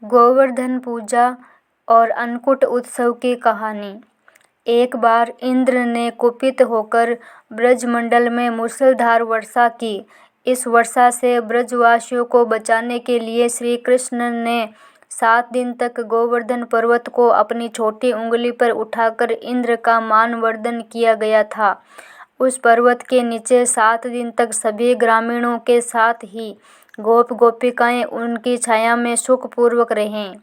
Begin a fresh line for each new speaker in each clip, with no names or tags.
गोवर्धन पूजा और अन्नकूट उत्सव की कहानी। एक बार इंद्र ने कुपित होकर ब्रजमंडल में मूसलाधार वर्षा की। इस वर्षा से ब्रजवासियों को बचाने के लिए श्री कृष्ण ने 7 दिन तक गोवर्धन पर्वत को अपनी छोटी उंगली पर उठाकर इंद्र का मानवर्धन किया गया था। उस पर्वत के नीचे 7 दिन तक सभी ग्रामीणों के साथ ही गोप गोपिकाएं उनकी छाया में सुखपूर्वक रहें।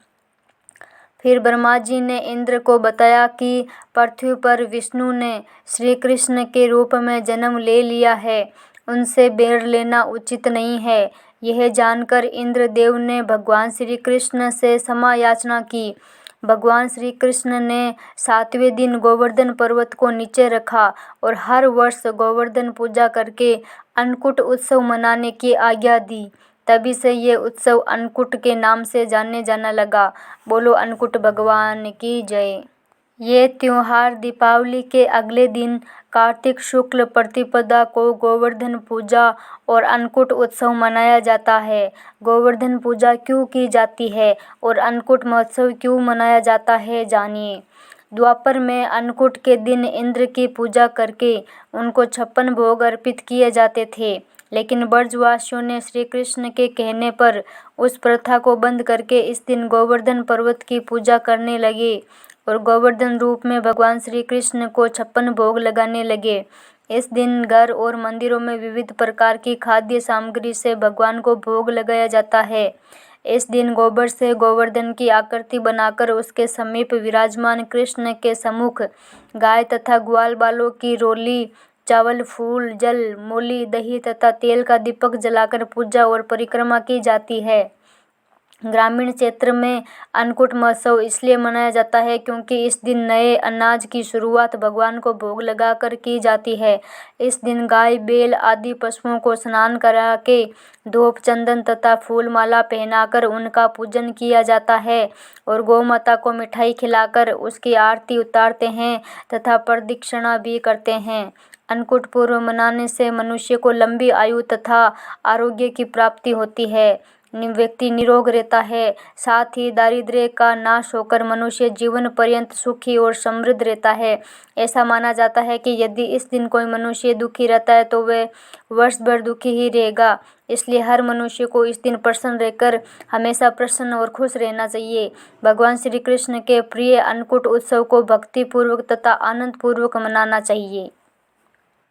फिर ब्रह्मा जी ने इंद्र को बताया कि पृथ्वी पर विष्णु ने श्री कृष्ण के रूप में जन्म ले लिया है, उनसे बैर लेना उचित नहीं है। यह जानकर इंद्रदेव ने भगवान श्री कृष्ण से क्षमा याचना की। भगवान श्री कृष्ण ने 7वें दिन गोवर्धन पर्वत को नीचे रखा और हर वर्ष गोवर्धन पूजा करके अन्नकूट उत्सव मनाने की आज्ञा दी। तभी से ये उत्सव अन्नकूट के नाम से जाना लगा। बोलो अन्नकूट भगवान की जय। ये त्योहार दीपावली के अगले दिन कार्तिक शुक्ल प्रतिपदा को गोवर्धन पूजा और अन्नकूट उत्सव मनाया जाता है। गोवर्धन पूजा क्यों की जाती है और अन्नकूट महोत्सव क्यों मनाया जाता है, जानिए। द्वापर में अन्नकूट के दिन इंद्र की पूजा करके उनको 56 भोग अर्पित किए जाते थे, लेकिन ब्रजवासियों ने श्री कृष्ण के कहने पर उस प्रथा को बंद करके इस दिन गोवर्धन पर्वत की पूजा करने लगे और गोवर्धन रूप में भगवान श्री कृष्ण को 56 भोग लगाने लगे। इस दिन घर और मंदिरों में विविध प्रकार की खाद्य सामग्री से भगवान को भोग लगाया जाता है। इस दिन गोबर से गोवर्धन की आकृति बनाकर उसके समीप विराजमान कृष्ण के सम्मुख गाय तथा ग्वाल बालों की रोली, चावल, फूल, जल, मूली, दही तथा तेल का दीपक जलाकर पूजा और परिक्रमा की जाती है। ग्रामीण क्षेत्र में अन्नकूट महोत्सव इसलिए मनाया जाता है क्योंकि इस दिन नए अनाज की शुरुआत भगवान को भोग लगाकर की जाती है। इस दिन गाय, बैल आदि पशुओं को स्नान करा के धूप, चंदन तथा फूल माला पहनाकर उनका पूजन किया जाता है और गौ माता को मिठाई खिलाकर उसकी आरती उतारते हैं तथा प्रदक्षिणा भी करते हैं। अन्नकूट पर्व मनाने से मनुष्य को लंबी आयु तथा आरोग्य की प्राप्ति होती है, व्यक्ति निरोग रहता है, साथ ही दारिद्र्य का नाश होकर मनुष्य जीवन पर्यंत सुखी और समृद्ध रहता है। ऐसा माना जाता है कि यदि इस दिन कोई मनुष्य दुखी रहता है तो वह वर्ष भर दुखी ही रहेगा। इसलिए हर मनुष्य को इस दिन प्रसन्न रहकर हमेशा प्रसन्न और खुश रहना चाहिए। भगवान श्री कृष्ण के प्रिय अन्नकूट उत्सव को भक्ति पूर्वक तथा आनंद पूर्वक मनाना चाहिए।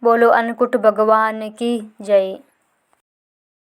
बोलो अन्नकूट भगवान की जय।